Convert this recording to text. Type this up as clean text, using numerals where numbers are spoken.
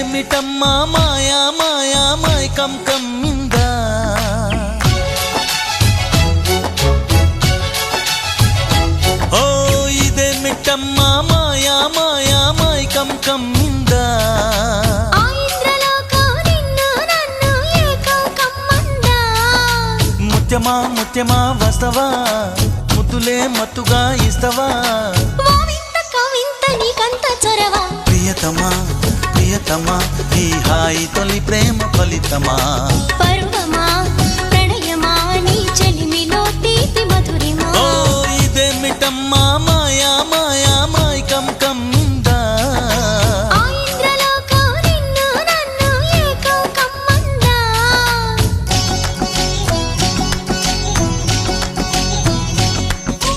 ఇదేమిటమ్మా మాయా మాయా మైకం కమ్మిందా ఓ ఇదేమిటమ్మా మాయా మాయా మైకం కమ్మిందా ముత్యమా ముత్యమా వస్తవా ముద్దులే మత్తుగా ఇస్తవా ప్రియతమా ప్రియతమా ఈ హాయి తొలి ప్రేమ ఫలితమా